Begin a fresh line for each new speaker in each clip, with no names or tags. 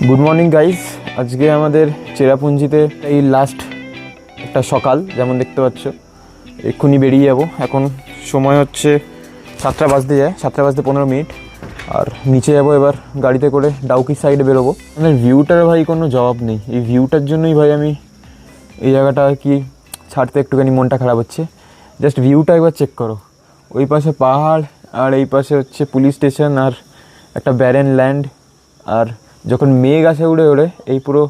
Good morning guys. আজকে আমাদের চেরাপুঞ্জিতে এই লাস্ট একটা সকাল, যেমন দেখতে পাচ্ছ। এক্ষুনি বেরিয়ে যাব। এখন সময় হচ্ছে 7টা বাজতে যায়, 7টা বাজতে 15 মিনিট। আর নিচে যাবো এবার গাড়িতে করে, ডাউকি সাইডে বেরোবো। মানে ভিউটার ভাই কোনো জবাব নেই। এই ভিউটার জন্যই ভাই আমি এই জায়গাটা কি ছাড়তে একটুখানি মনটা খারাপ হচ্ছে। জাস্ট ভিউটা একবার চেক করো। ওই পাশে পাহাড় আর এই পাশে হচ্ছে পুলিশ স্টেশন আর একটা ব্যারেন ল্যান্ড। আর যখন মেঘ আসে উড়ে উড়ে এই পুরো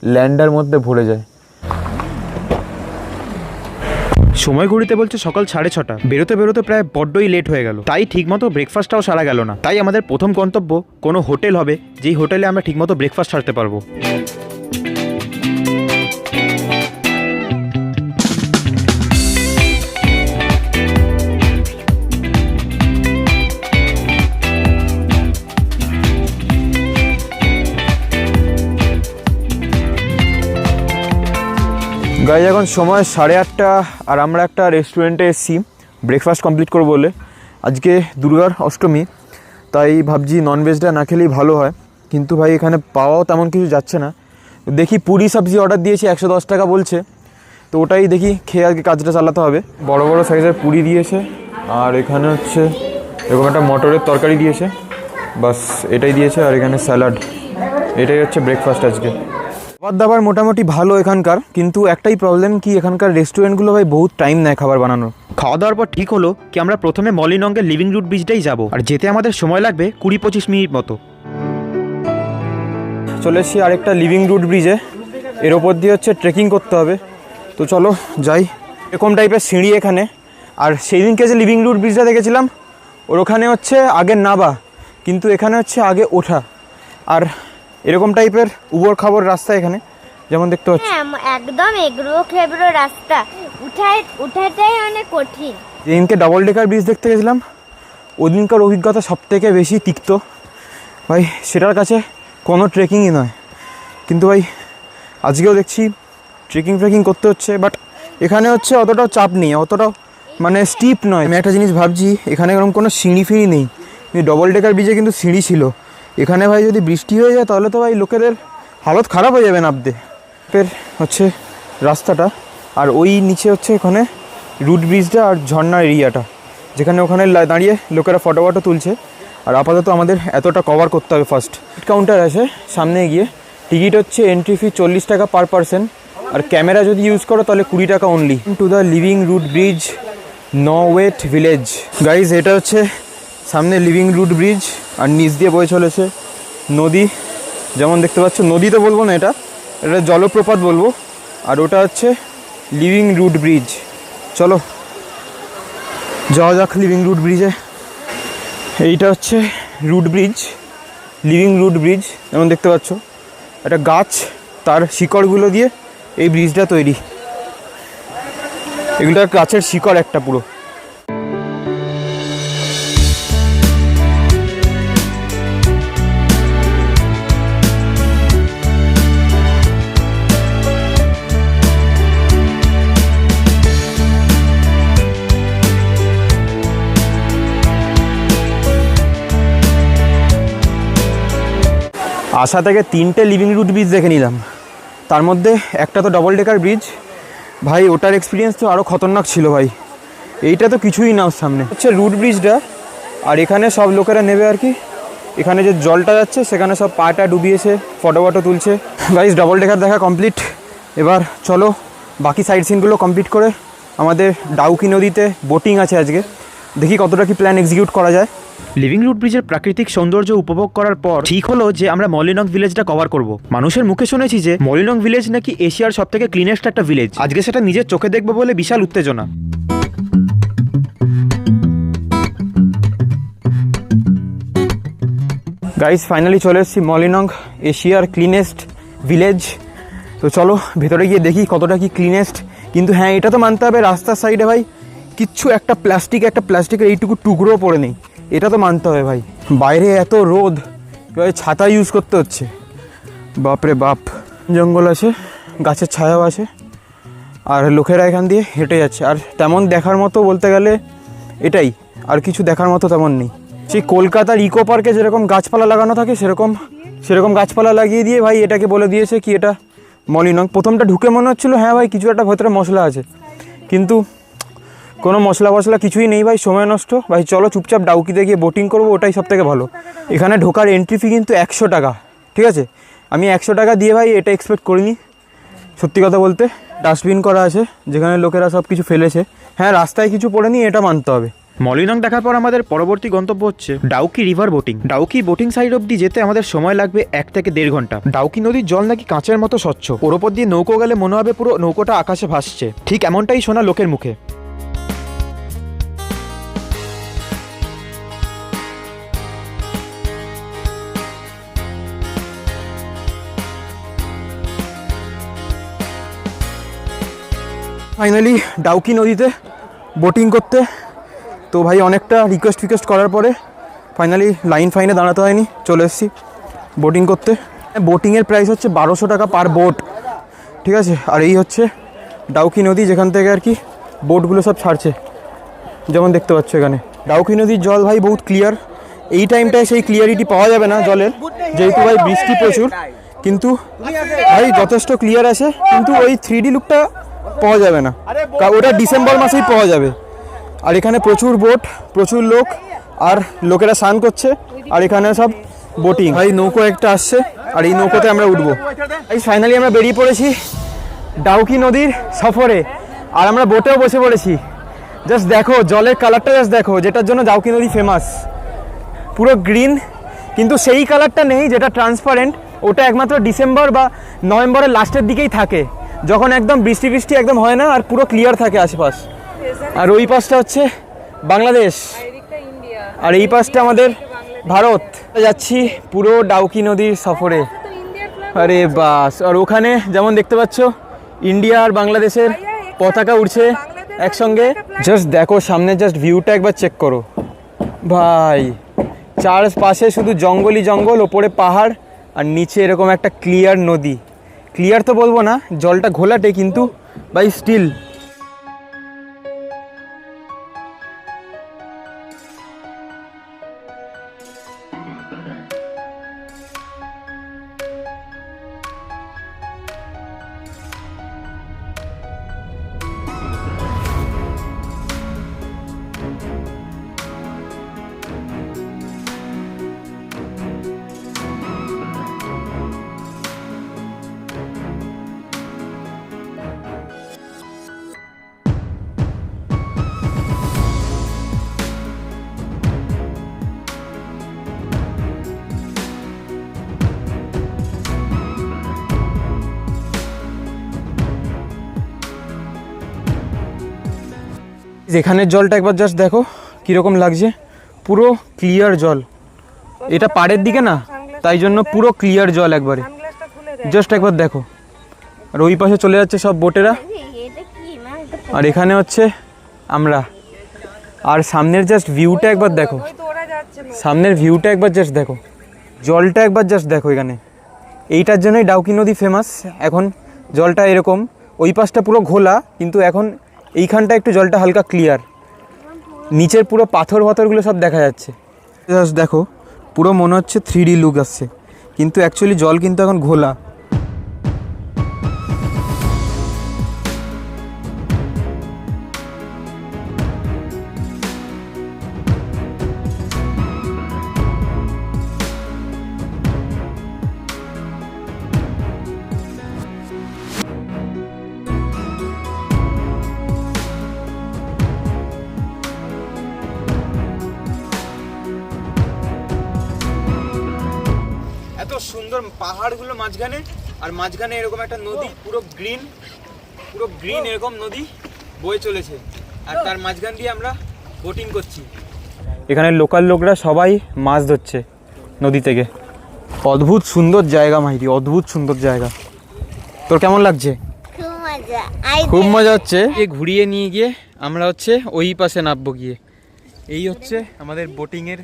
ল্যান্ডের মধ্যে ভরে যায়।
সময় ঘড়িতে বলছে সকাল 6:30। বেরোতে বেরোতে প্রায় বড্ডই লেট হয়ে গেল, তাই ঠিকমতো ব্রেকফাস্টটাও সারা গেল না। তাই আমাদের প্রথম গন্তব্য কোনো হোটেল হবে, যেই হোটেলে আমরা ঠিকমতো ব্রেকফাস্ট সারতে পারবো।
গাইজ এখন সময় 8:30 আর আমরা একটা রেস্টুরেন্টে এসেছি ব্রেকফাস্ট কমপ্লিট করবো বলে। আজকে দুর্গার অষ্টমী, তাই ভাবছি ননভেজটা না খেলেই ভালো হয়, কিন্তু ভাই এখানে পাওয়াও তেমন কিছু যাচ্ছে না। দেখি পুরি সবজি অর্ডার দিয়েছি, 110 টাকা বলছে, তো ওটাই দেখি খেয়ে আজকে কাজটা চালাতে হবে। বড় বড় সাইজের পুরি দিয়েছে আর এখানে হচ্ছে এরকম একটা মটরের তরকারি দিয়েছে, বাস এটাই দিয়েছে। আর এখানে স্যালাড। এটাই হচ্ছে ব্রেকফাস্ট আজকে। খাবার দাবার মোটামুটি ভালো এখানকার, কিন্তু একটাই প্রবলেম কি এখানকার রেস্টুরেন্টগুলো ভাই বহুত টাইম নেয় খাবার বানানোর।
খাওয়া দাওয়ার পর ঠিক হলো কি আমরা প্রথমে মলিনঙ্গের লিভিং রুট ব্রিজটাই যাব, আর যেতে আমাদের সময় লাগবে 20-25 মিনিট মতো।
চলে এসেছি আরেকটা লিভিং রুট ব্রিজে। এর ওপর দিয়ে হচ্ছে ট্রেকিং করতে হবে, তো চলো যাই। এরকম টাইপের সিঁড়ি এখানে। আর সেই দিনকে যে লিভিং রুট ব্রিজটা দেখেছিলাম ওর ওখানে হচ্ছে আগে নাবা, কিন্তু এখানে হচ্ছে আগে ওঠা। আর এরকম টাইপের উবড় খাবড় রাস্তা এখানে, যেমন দেখতে পাচ্ছি।
একদম এগ্রো খেবড়ো রাস্তা, উঠাটাই অনেক কঠিন।
যেদিনকে ডাবল ডেকার ব্রিজ দেখতে গেছিলাম ওদিনকার অভিজ্ঞতা সব থেকে বেশি তিক্ত ভাই। সেটার কাছে কোনো ট্রেকিংই নয়, কিন্তু ভাই আজকেও দেখছি ট্রেকিং করতে হচ্ছে। বাট এখানে হচ্ছে অতটাও চাপ নেই, অতটাও মানে স্টিপ নয়। আমি একটা জিনিস ভাবছি, এখানে এরকম কোনো সিঁড়ি ফিঁড়ি নেই। ডবল ডেকার ব্রিজে কিন্তু সিঁড়ি ছিল। এখানে ভাই যদি বৃষ্টি হয়ে যায় তাহলে তো ভাই লোকেদের হালত খারাপ হয়ে যাবে নামতে। ফের হচ্ছে রাস্তাটা, আর ওই নিচে হচ্ছে ওখানে রুট ব্রিজটা আর ঝর্ণার এরিয়াটা, যেখানে ওখানে দাঁড়িয়ে লোকেরা ফটো তুলছে। আর আপাতত আমাদের এতটা কভার করতে হবে। ফার্স্ট টিকিট কাউন্টার আছে সামনে গিয়ে। টিকিট হচ্ছে এন্ট্রি ফি 40 টাকা পার পারসন, আর ক্যামেরা যদি ইউজ করো তাহলে 20 টাকা only. To the living root bridge নওয়েট ভিলেজ। গাইজ এটা হচ্ছে সামনে লিভিং রুট ব্রিজ, আর নিচ দিয়ে বয়ে চলেছে নদী। যেমন দেখতে পাচ্ছ, নদী তো বলবো না, এটা জলপ্রপাত বলবো। আর ওটা হচ্ছে লিভিং রুট ব্রিজ। চলো যাওয়া যাক লিভিং রুট ব্রিজে। এইটা হচ্ছে root bridge, living root bridge. যেমন দেখতে পাচ্ছ একটা গাছ, তার শিকড়গুলো দিয়ে এই ব্রিজটা তৈরি। এগুলো গাছের শিকড় একটা পুরো। আশা থেকে 3টে লিভিং রুট ব্রিজ দেখে নিলাম, তার মধ্যে একটা তো ডবল ডেকার ব্রিজ। ভাই ওটার এক্সপিরিয়েন্স তো আরও খতরনাক ছিল ভাই। এইটা তো কিছুই না, ওর সামনে হচ্ছে রুট ব্রিজটা। আর এখানে সব লোকেরা নেবে আর কি। এখানে যে জলটা যাচ্ছে সেখানে সব পাটা ডুবিয়েছে, ফটো তুলছে। গাইস ডবল ডেকার দেখা কমপ্লিট। এবার চলো বাকি সাইড সিনগুলো কমপ্লিট করে আমাদের ডাউকি নদীতে বোটিং আছে আজকে, দেখি কতটা কি প্ল্যান এক্সিকিউট করা যায়।
লিভিং রুট ব্রিজের প্রাকৃতিক সৌন্দর্য উপভোগ করার পর ঠিক হলো যে আমরা মলিনং ভিলেজটা কভার করব। মানুষের মুখে শুনেছি যে মলিনং ভিলেজ নাকি এশিয়ার সব থেকে ক্লিনেস্ট একটা ভিলেজ। আজকে সেটা নিজের চোখে দেখবো বলে বিশাল উত্তেজনা।
গাইস ফাইনালি চলে এসেছি মলিনং, এশিয়ার ক্লিনেস্ট ভিলেজ। তো চলো ভেতরে গিয়ে দেখি কতটা কি ক্লিনেস্ট। কিন্তু হ্যাঁ, এটা তো মানতে হবে রাস্তার সাইডে ভাই কিচ্ছু একটা প্লাস্টিকের এইটুকু টুকরো পড়ে নেই, এটা তো মানতে হবে ভাই। বাইরে এত রোদ, ছাতা ইউজ করতে হচ্ছে। বাপরে বাপ। জঙ্গল আছে, গাছের ছায়াও আছে, আর লোকেরা এখান দিয়ে হেঁটে যাচ্ছে। আর তেমন দেখার মতো বলতে গেলে এটাই, আর কিছু দেখার মতো তেমন নেই। সেই কলকাতার ইকো পার্কে যেরকম গাছপালা লাগানো থাকে সেরকম সেরকম গাছপালা লাগিয়ে দিয়ে ভাই এটাকে বলে দিয়েছে কি এটা মলিনং। প্রথমটা ঢুকে মনে হচ্ছিলো হ্যাঁ ভাই কিছু একটা ভেতরে মশলা আছে, কিন্তু কোনো মশলা ফসলা কিছুই নেই ভাই, সময় নষ্ট। ভাই চলো চুপচাপ ডাউকিতে গিয়ে বোটিং করবো, ওটাই সব থেকে ভালো। এখানে ঢোকার এন্ট্রি ফি কিন্তু 100 টাকা, ঠিক আছে। আমি 100 টাকা দিয়ে ভাই এটা এক্সপেক্ট করিনি সত্যি কথা বলতে। ডাস্টবিন করা আছে যেখানে লোকেরা সব কিছু ফেলেছে, হ্যাঁ রাস্তায় কিছু পড়েনি এটা মানতে হবে।
মলিনং দেখার পর আমাদের পরবর্তী গন্তব্য হচ্ছে Dawki river boating. Dawki boating side অব্দি যেতে আমাদের সময় লাগবে 1 থেকে 1.5 ঘন্টা। ডাউকি নদীর জল নাকি কাঁচের মতো স্বচ্ছ, ওর ওপর দিয়ে নৌকো গেলে মনে হবে পুরো নৌকোটা আকাশে ভাসছে, ঠিক এমনটাই শোনা লোকের মুখে।
ফাইনালি ডাউকি নদীতে বোটিং করতে, তো ভাই অনেকটা রিকোয়েস্ট করার পরে ফাইনালি লাইনে দাঁড়াতে হয়নি, চলে এসেছি বোটিং করতে। বোটিংয়ের প্রাইস হচ্ছে 1200 টাকা পার বোট, ঠিক আছে। আর এই হচ্ছে ডাউকি নদী যেখান থেকে আর কি বোটগুলো সব ছাড়ছে, যেমন দেখতে পাচ্ছ এখানে। ডাউকি নদীর জল ভাই বহুত ক্লিয়ার, এই টাইমটায় সেই ক্লিয়ারিটি পাওয়া যাবে না জলের, যেহেতু ভাই বৃষ্টি প্রচুর, কিন্তু ভাই যথেষ্ট ক্লিয়ার আছে, কিন্তু ওই 3D লুকটা পাওয়া যাবে না, ওটা ডিসেম্বর মাসেই পাওয়া যাবে। আর এখানে প্রচুর বোট, প্রচুর লোক, আর লোকেরা স্নান করছে, আর এখানে সব বোটিং। ভাই নৌকো একটা আসছে, আর এই নৌকোতে আমরা উঠবো। এই ফাইনালি আমরা বেরিয়ে পড়েছি ডাউকি নদীর সফরে, আর আমরা বোটেও বসে পড়েছি। জাস্ট দেখো জলের কালারটা, জাস্ট দেখো, যেটার জন্য ডাউকি নদী ফেমাস, পুরো গ্রিন, কিন্তু সেই কালারটা নেই যেটা ট্রান্সপারেন্ট, ওটা একমাত্র ডিসেম্বর বা নভেম্বরের লাস্টের দিকেই থাকে, যখন একদম বৃষ্টি একদম হয় না, আর পুরো ক্লিয়ার থাকে আশেপাশ। আর ওই পাশটা হচ্ছে বাংলাদেশ, আর এই পাশটা আমাদের ভারত। যাচ্ছি পুরো ডাউকি নদীর সফরে, আরে বাস। আর ওখানে যেমন দেখতে পাচ্ছ ইন্ডিয়া আর বাংলাদেশের পতাকা উড়ছে একসঙ্গে। জাস্ট দেখো সামনে, জাস্ট ভিউটা একবার চেক করো ভাই, চারপাশে শুধু জঙ্গলই জঙ্গল, ওপরে পাহাড়, আর নিচে এরকম একটা ক্লিয়ার নদী। ক্লিয়ার তো বলবো না, জলটা ঘোলাটে, কিন্তু বাই স্টিল। যেখানের জলটা একবার জাস্ট দেখো কীরকম লাগছে, পুরো ক্লিয়ার জল। এটা পাড়ের দিকে না, তাই জন্য পুরো ক্লিয়ার জল একবারে, জাস্ট একবার দেখো। আর ওই পাশে চলে যাচ্ছে সব বোটেরা, আর এখানে হচ্ছে আমরা। আর সামনের জাস্ট ভিউটা একবার দেখো, সামনের ভিউটা একবার জাস্ট দেখো, জলটা একবার জাস্ট দেখো এখানে। এইটার জন্যই ডাউকি নদী ফেমাস। এখন জলটা এরকম, ওই পাশটা পুরো ঘোলা, কিন্তু এখন এইখানটা একটু জলটা হালকা ক্লিয়ার, নিচের পুরো পাথরগুলো সব দেখা যাচ্ছে। জাস্ট দেখো পুরো মনে হচ্ছে 3D লুক আসছে, কিন্তু অ্যাকচুয়ালি জল কিন্তু এখন ঘোলা। এত সুন্দর পাহাড়গুলো মাঝখানে, আর মাঝখানে এরকম একটা নদী, পুরো গ্রিন এরকম নদী বয়ে চলেছে, আর তার মাঝখান দিয়ে আমরা বোটিং করছি। এখানে লোকাল লোকরা সবাই মাছ ধরছে নদী থেকে। অদ্ভুত সুন্দর জায়গা মাইরি, অদ্ভুত সুন্দর জায়গা। তোর কেমন লাগছে? খুব মজা হচ্ছে। ঘুরিয়ে নিয়ে গিয়ে আমরা হচ্ছে ওই পাশে নামবো গিয়ে। এই হচ্ছে আমাদের বোটিংয়ের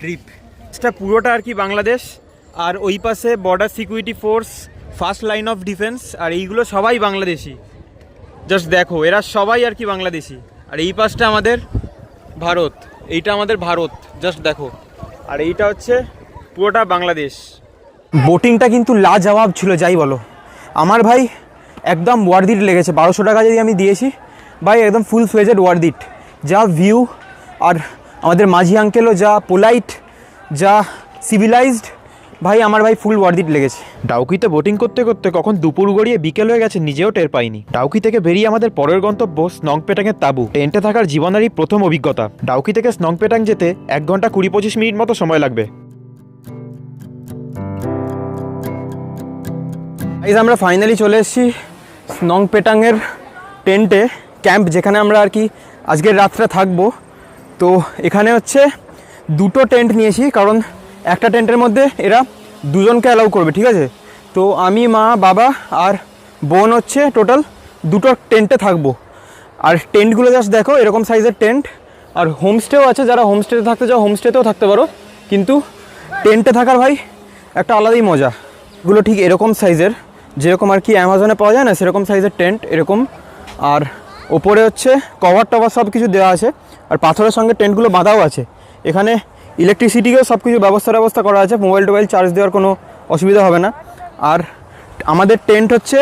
ট্রিপ। এটা পুরোটা আর কি বাংলাদেশ, আর ওই পাশে border security force, first line of defence, আর এইগুলো সবাই বাংলাদেশি। জাস্ট দেখো এরা সবাই আর কি বাংলাদেশি। আর এই পাশটা আমাদের ভারত, এইটা আমাদের ভারত, জাস্ট দেখো। আর এইটা হচ্ছে পুরোটা বাংলাদেশ। বোটিংটা কিন্তু লাজবাব ছিল, যাই বলো। আমার ভাই একদম ওয়ার্থ ইট লেগেছে। 1200 টাকা যদি আমি দিয়েছি ভাই, একদম ফুল ফ্লেজেড ওয়ার্থ ইট। যা ভিউ, আর আমাদের মাঝি আঙ্কেলও যা পোলাইট, যা সিভিলাইজড, ভাই আমার ভাই ফুল ওয়ার্থ ইট লেগেছে।
ডাউকিতে বোটিং করতে করতে কখন দুপুর গড়িয়ে বিকেল হয়ে গেছে নিজেও টের পাইনি। ডাউকি থেকে বেরিয়ে আমাদের পরের গন্তব্য স্নংপেটাংয়ের তাঁবু। টেন্টে থাকার জীবনেরই প্রথম অভিজ্ঞতা। ডাউকি থেকে স্নংপেটাং যেতে 1 ঘন্টা 20-25 মিনিট মতো সময় লাগবে।
গাইস, আমরা ফাইনালি চলে এসেছি স্নংপেটাংয়ের টেন্টে, ক্যাম্প, যেখানে আমরা আর কি আজকের রাতটা থাকবো। তো এখানে হচ্ছে 2টো টেন্ট নিয়েছি, কারণ একটা টেন্টের মধ্যে এরা 2জনকে অ্যালাউ করবে, ঠিক আছে। তো আমি, মা, বাবা আর বোন হচ্ছে টোটাল 2টো টেন্টে থাকবো। আর টেন্টগুলো জাস্ট দেখো, এরকম সাইজের টেন্ট। আর হোমস্টেও আছে, যারা হোমস্টেতে থাকতে চাও হোমস্টেতেও থাকতে পারো, কিন্তু টেন্টে থাকার ভাই একটা আলাদাই মজা। এগুলো ঠিক এরকম সাইজের, যেরকম আর কি অ্যামাজনে পাওয়া যায় না, সেরকম সাইজের টেন্ট এরকম। আর ওপরে হচ্ছে কভার টভার সব কিছু দেওয়া আছে, আর পাথরের সঙ্গে টেন্টগুলো বাঁধাও আছে। এখানে ইলেকট্রিসিটিকেও সব কিছু ব্যবস্থা করা আছে, মোবাইল টোবাইল চার্জ দেওয়ার কোনো অসুবিধা হবে না। আর আমাদের টেন্ট হচ্ছে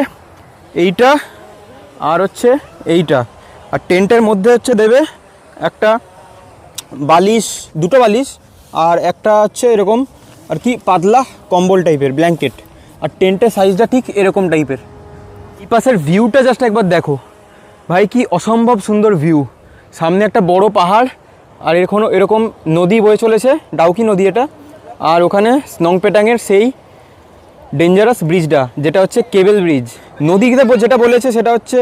এইটা আর হচ্ছে এইটা। আর টেন্টের মধ্যে হচ্ছে দেবে একটা বালিশ, 2টো বালিশ, আর একটা হচ্ছে এরকম আর কি পাতলা কম্বল টাইপের ব্ল্যাঙ্কেট। আর টেন্টের সাইজটা ঠিক এরকম টাইপের। এই পাশের ভিউটা জাস্ট একবার দেখো ভাই, কি অসম্ভব সুন্দর ভিউ। সামনে একটা বড় পাহাড়, আর এরকম নদী বয়ে চলেছে, ডাউকি নদী এটা। আর ওখানে স্নংপেটাংয়ের সেই ডেঞ্জারাস ব্রিজটা, যেটা হচ্ছে কেবল ব্রিজ। নদীতে যেটা বলেছে সেটা হচ্ছে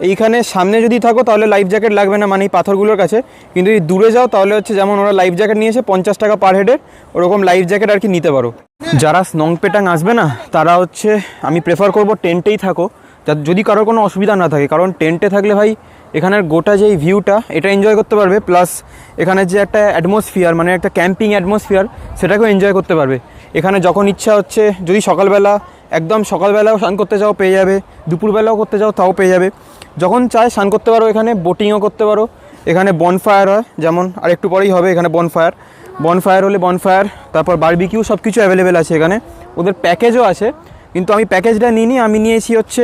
এইখানে সামনে যদি থাকো তাহলে লাইফ জ্যাকেট লাগবে না, মানে এই পাথরগুলোর কাছে। কিন্তু যদি দূরে যাও তাহলে হচ্ছে, যেমন ওরা লাইফ জ্যাকেট নিয়েছে 50 টাকা পার হেডে, ওরকম লাইফ জ্যাকেট আর কি নিতে পারো। যারা স্নংপেটাং আসবে না তারা হচ্ছে, আমি প্রেফার করব টেন্টেই থাকো, যদি কারোর কোনো অসুবিধা না থাকে। কারণ টেন্টে থাকলে ভাই এখানের গোটা যেই ভিউটা এটা এনজয় করতে পারবে, প্লাস এখানে যে একটা অ্যাটমসফিয়ার, মানে একটা ক্যাম্পিং অ্যাটমসফিয়ার, সেটাকেও এনজয় করতে পারবে। এখানে যখন ইচ্ছা হচ্ছে, যদি সকালবেলা একদম সকালবেলাও স্নান করতে যাও পেয়ে যাবে, দুপুরবেলাও করতে যাও তাও পেয়ে যাবে। যখন চায় স্নান করতে পারো, এখানে বোটিংও করতে পারো। এখানে বনফায়ার হয়, যেমন আর একটু পরেই হবে এখানে বনফায়ার হলে বনফায়ার, তারপর বারবিকিউ, সব কিছু অ্যাভেলেবেল আছে এখানে। ওদের প্যাকেজও আছে, কিন্তু আমি প্যাকেজটা নিইনি, আমি নিয়েছি হচ্ছে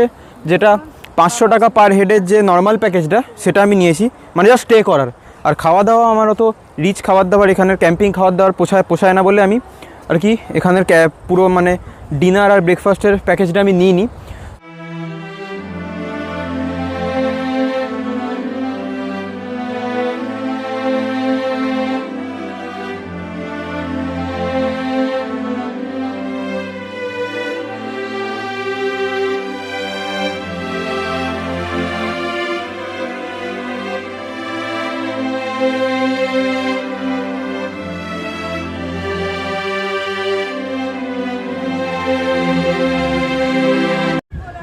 যেটা 500 টাকা পার হেডের যে নর্মাল প্যাকেজটা, সেটা আমি নিয়েছি, মানে জাস্ট স্টে করার। আর খাওয়া দাওয়া আমার অত রিচ খাবার দাবার, এখানের ক্যাম্পিং খাবার দাবার পোষায় না বলে আমি আর কি এখানের পুরো মানে ডিনার আর ব্রেকফাস্টের প্যাকেজটা আমি নিইনি।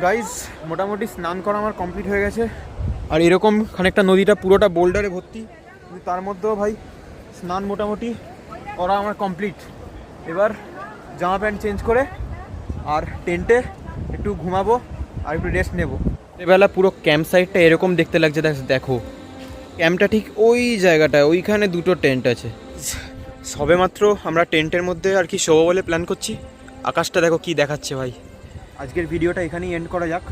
গাইজ, মোটামুটি স্নান করা আমার কমপ্লিট হয়ে গেছে। আর এরকম খানিকটা নদীটা পুরোটা বোল্ডারে ভর্তি, কিন্তু তার মধ্যেও ভাই স্নান মোটামুটি করা আমার কমপ্লিট। এবার জামা প্যান্ট চেঞ্জ করে আর টেন্টে একটু ঘুমাবো আর একটু রেস্ট নেবো। এবেলা পুরো ক্যাম্প সাইটটা এরকম দেখতে লাগছে, দেখো ক্যাম্পটা ঠিক ওই জায়গাটায়, ওইখানে 2টো টেন্ট আছে। সবে মাত্র আমরা টেন্টের মধ্যে আর কি শোবো বলে প্ল্যান করছি। আকাশটা দেখো কি দেখাচ্ছে ভাই। আজকের ভিডিওটা এখানেই এন্ড করা যাক,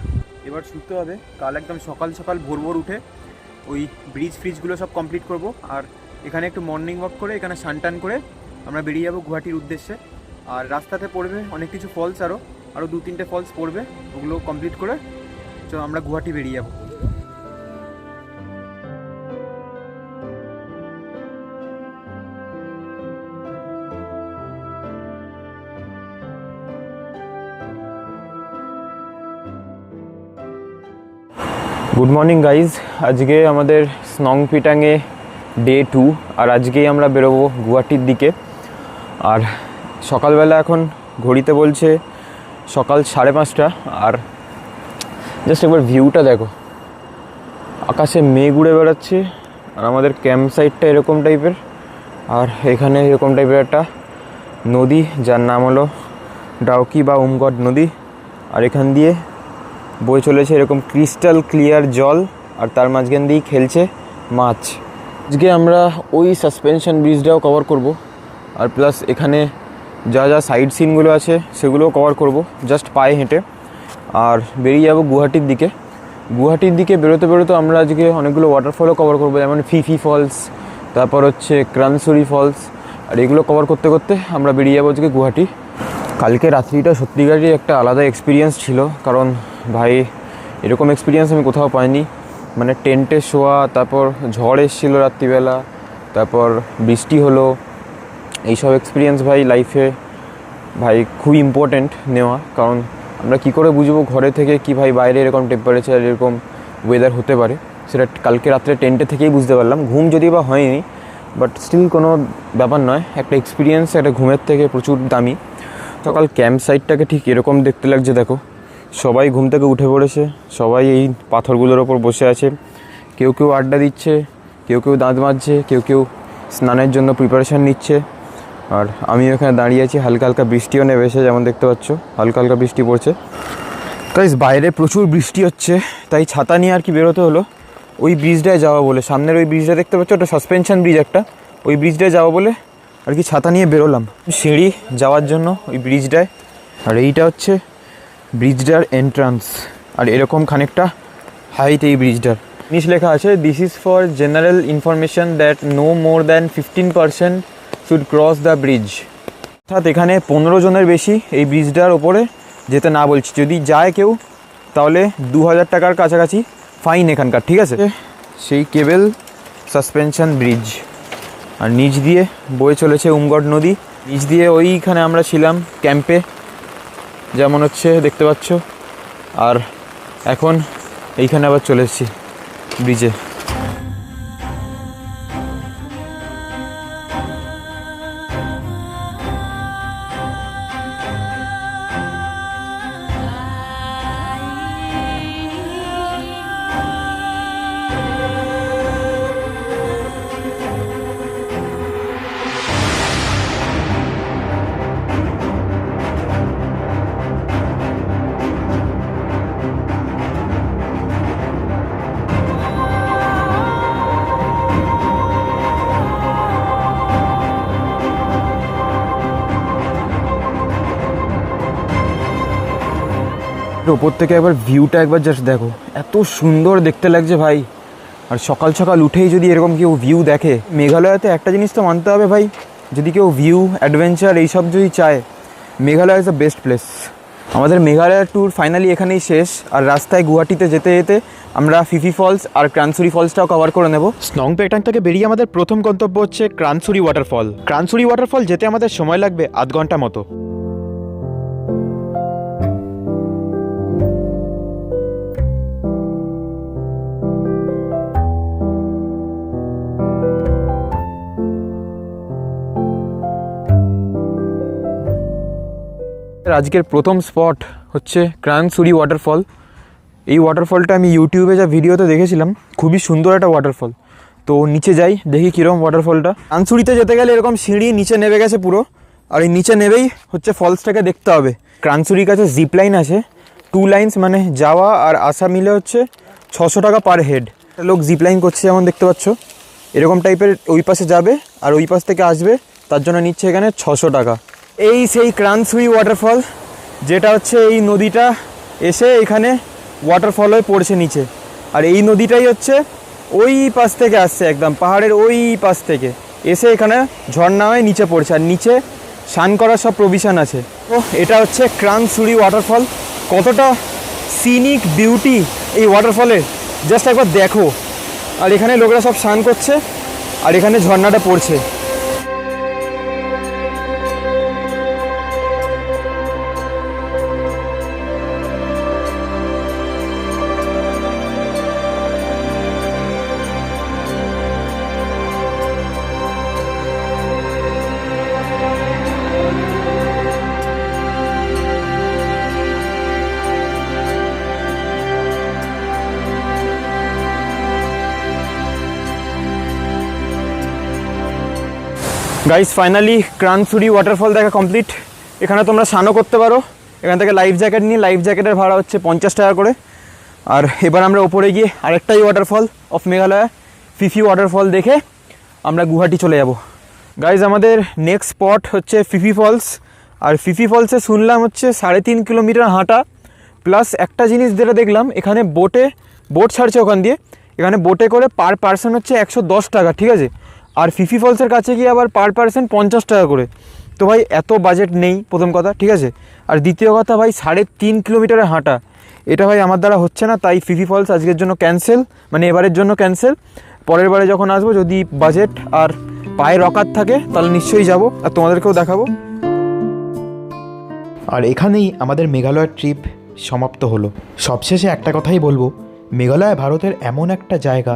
এবার শুতে হবে। কাল একদম সকাল সকাল ভোর উঠে ওই ফ্রিজগুলো সব কমপ্লিট করব। আর এখানে একটু মর্নিং ওয়াক করে, এখানে সানটান করে আমরা বেরিয়ে যাবো গুয়াহাটির উদ্দেশ্যে। আর রাস্তাতে পড়বে অনেক কিছু ফলস, আরও 2-3টে ফলস পড়বে, ওগুলো কমপ্লিট করে চলো আমরা গুয়াহাটি বেরিয়ে যাবো। গুড মর্নিং গাইজ, আজকে আমাদের স্নংপেটাংয়ে ডে 2, আর আজকেই আমরা বেরোবো গুয়াহাটির দিকে। আর সকালবেলা এখন ঘড়িতে বলছে সকাল 5:30, আর জাস্ট একবার ভিউটা দেখো, আকাশে মেঘ উড়ে বেড়াচ্ছে। আর আমাদের ক্যাম্প সাইটটা এরকম টাইপের, আর এখানে এরকম টাইপের একটা নদী, যার নাম হলো ডাউকি বা উমগড নদী। আর এখান দিয়ে বয়ে চলেছে এরকম ক্রিস্টাল ক্লিয়ার জল, আর তার মাঝখান দিয়েই খেলছে মাছ। আজকে আমরা ওই সাসপেনশন ব্রিজটাও কভার করব, আর প্লাস এখানে যা যা সাইড সিনগুলো আছে সেগুলো কভার করব জাস্ট পায়ে হেঁটে। আর বেরিয়ে যাব গুয়াহাটির দিকে। গুয়াহাটির দিকে বেরোতে বেরোতে আমরা আজকে অনেকগুলো ওয়াটারফলও কভার করবো, যেমন ফিফি ফলস, তারপর হচ্ছে ক্রানসুরি ফলস। আর এগুলো কভার করতে করতে আমরা বেরিয়ে যাবো আজকে গুয়াহাটি। কালকে রাত্রিটা সত্যিকারই একটা আলাদা এক্সপিরিয়েন্স ছিল, কারণ ভাই এরকম এক্সপিরিয়েন্স আমি কোথাও পাইনি। মানে টেন্টে শোয়া, তারপর ঝড় এসেছিলো রাত্রিবেলা, তারপর বৃষ্টি হলো। এইসব এক্সপিরিয়েন্স ভাই লাইফে ভাই খুব ইম্পর্ট্যান্ট নেওয়া, কারণ আমরা কি করে বুঝবো ঘরে থেকে কি ভাই বাইরে এরকম টেম্পারেচার, এরকম ওয়েদার হতে পারে। সেটা কালকে রাত্রে টেন্টে থেকেই বুঝতে পারলাম। ঘুম যদি বা হয়নি, বাট স্টিল কোনো ব্যাপার নয়, একটা এক্সপিরিয়েন্স একটা ঘুমের থেকে প্রচুর দামি। সকাল ক্যাম্প সাইটটাকে ঠিক এরকম দেখতে লাগছে, দেখো সবাই ঘুম থেকে উঠে পড়েছে, সবাই এই পাথরগুলোর ওপর বসে আছে। কেউ কেউ আড্ডা দিচ্ছে, কেউ কেউ দাঁত মাজছে, কেউ কেউ স্নানের জন্য প্রিপারেশান নিচ্ছে। আর আমি এখানে দাঁড়িয়ে আছি, হালকা হালকা বৃষ্টিও নেমেছে, যেমন দেখতে পাচ্ছ হালকা হালকা বৃষ্টি পড়ছে। গাইস বাইরে প্রচুর বৃষ্টি হচ্ছে, তাই ছাতা নিয়ে আর কি বেরোতে হলো ওই ব্রিজটায় যাওয়া বলে। সামনের ওই ব্রিজটা দেখতে পাচ্ছ, ওটা সাসপেনশন ব্রিজ একটা, ওই ব্রিজটায় যাওয়া বলে আর কি ছাতা নিয়ে বেরোলাম সিঁড়ি যাওয়ার জন্য ওই ব্রিজটায়। আর এইটা হচ্ছে ব্রিজটার এন্ট্রান্স, আর এরকম খানিকটা হাইট এই ব্রিজটার। জিনিস লেখা আছে, this is for general information that no more than 15% should cross the bridge. অর্থাৎ এখানে 15 জনের বেশি এই ব্রিজটার ওপরে যেতে না বলছি, যদি যায় কেউ তাহলে 2000 টাকার কাছাকাছি ফাইন এখানকার, ঠিক আছে। সেই কেবল সাসপেনশন ব্রিজ, আর নিচ দিয়ে বয়ে চলেছে উমগড় নদী। নিচ দিয়ে ওইখানে আমরা ছিলাম ক্যাম্পে, যেমন হচ্ছে দেখতে পাচ্ছ। আর এখন এইখানে আবার চলে এসেছি ব্রিজে। ওপর থেকে একবার ভিউটা একবার জাস্ট দেখো, এত সুন্দর দেখতে লাগছে ভাই। আর সকাল সকাল উঠেই যদি এরকম কেউ ভিউ দেখে, মেঘালয়তে একটা জিনিস তো মানতে হবে ভাই, যদি কেউ ভিউ অ্যাডভেঞ্চার এইসব যদি চায়, Meghalaya is the best place. আমাদের মেঘালয়ের ট্যুর ফাইনালি এখানেই শেষ। আর রাস্তায় গুয়াহাটিতে যেতে যেতে আমরা ফিফি ফলস আর ক্রানসুরি ফলসটাও কভার করে নেব।
স্নং পেটাং থেকে বেরিয়ে আমাদের প্রথম গন্তব্য হচ্ছে ক্রানসুরি ওয়াটারফল। ক্রানসুরি ওয়াটারফল যেতে আমাদের সময় লাগবে আধ ঘন্টা মতো।
আজকের প্রথম স্পট হচ্ছে ক্রানসুরি ওয়াটারফল। এই ওয়াটারফলটা আমি ইউটিউবে যা ভিডিওতে দেখেছিলাম, খুবই সুন্দর একটা ওয়াটারফল। তো নিচে যাই, দেখি কীরকম ওয়াটারফলটা। ক্রানসুরিতে যেতে গেলে এরকম সিঁড়ি নিচে নেমে গেছে পুরো, আর এই নিচে নেবেই হচ্ছে ফলসটাকে দেখতে হবে। ক্রানসুরির কাছে জিপ লাইন আছে, 2 লাইন্স, মানে যাওয়া আর আসা মিলে হচ্ছে 600 টাকা পার হেড। লোক জিপ লাইন করছে যেমন দেখতে পাচ্ছ, এরকম টাইপের ওই পাশে যাবে আর ওই পাশ থেকে আসবে, তার জন্য নিচ্ছে এখানে 600 টাকা। এই সেই ক্রানসুরি ওয়াটারফল, যেটা হচ্ছে এই নদীটা এসে এখানে ওয়াটারফল হয়ে পড়ছে নিচে। আর এই নদীটাই হচ্ছে ওই পাশ থেকে আসছে, একদম পাহাড়ের ওই পাশ থেকে এসে এখানে ঝর্ণা হয়ে নিচে পড়ছে। আর নিচে স্নান করার সব প্রভিশন আছে। তো এটা হচ্ছে ক্রানসুরি ওয়াটারফল। কতটা সিনিক বিউটি এই ওয়াটারফলের, জাস্ট একবার দেখো। আর এখানে লোকরা সব স্নান করছে আর এখানে ঝর্ণাটা পড়ছে। গাইস ফাইনালি ক্রানসুরি ওয়াটারফল দেখা কমপ্লিট। এখানে তোমরা স্নানও করতে পারো, এখান থেকে লাইফ জ্যাকেট নিয়ে, লাইফ জ্যাকেটের ভাড়া হচ্ছে 50 টাকা করে। আর এবার আমরা ওপরে গিয়ে আরেকটাই waterfall of Meghalaya, Fifi waterfall দেখে আমরা গুয়াহাটি চলে যাব। গাইস আমাদের নেক্সট স্পট হচ্ছে ফিফি ফলস। আর ফিফি ফলসে শুনলাম হচ্ছে 3.5 কিলোমিটার হাঁটা, প্লাস একটা জিনিস যেটা দেখলাম এখানে বোট ছাড়ছে ওখান দিয়ে, এখানে বোটে করে পার পার্সন হচ্ছে 110 টাকা, ঠিক আছে। আর ফিফি ফলসের কাছে গিয়ে আবার পার পার্সন 50 টাকা করে। তো ভাই এত বাজেট নেই প্রথম কথা, ঠিক আছে। আর দ্বিতীয় কথা ভাই 3.5 কিলোমিটারের হাঁটা, এটা ভাই আমার দ্বারা হচ্ছে না, তাই ফিফি ফলস আজকের জন্য ক্যান্সেল, মানে এবারের জন্য ক্যান্সেল। পরের বারে যখন আসবো যদি বাজেট আর পায়ের অকাত থাকে তাহলে নিশ্চয়ই যাব, আর তোমাদেরকেও দেখাবো।
আর এখানেই আমাদের মেঘালয়ের ট্রিপ সমাপ্ত হলো। সবশেষে একটা কথাই বলবো, মেঘালয় ভারতের এমন একটা জায়গা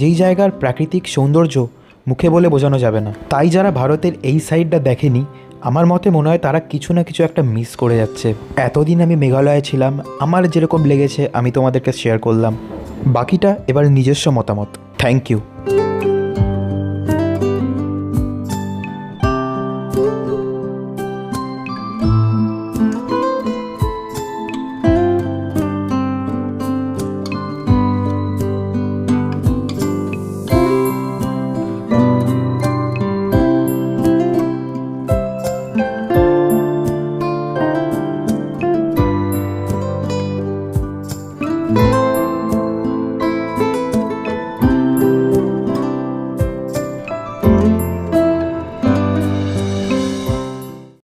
যেই জায়গার প্রাকৃতিক সৌন্দর্য মুখে বলে বোঝানো যাবে না। তাই যারা ভারতের এই সাইডটা দেখেনি, আমার মতে মনে হয় তারা কিছু না কিছু একটা মিস করে যাচ্ছে। এতদিন আমি মেঘালয়ে ছিলাম, আমার যেরকম লেগেছে আমি তোমাদেরকে শেয়ার করলাম, বাকিটা এবার নিজস্ব মতামত। Thank you.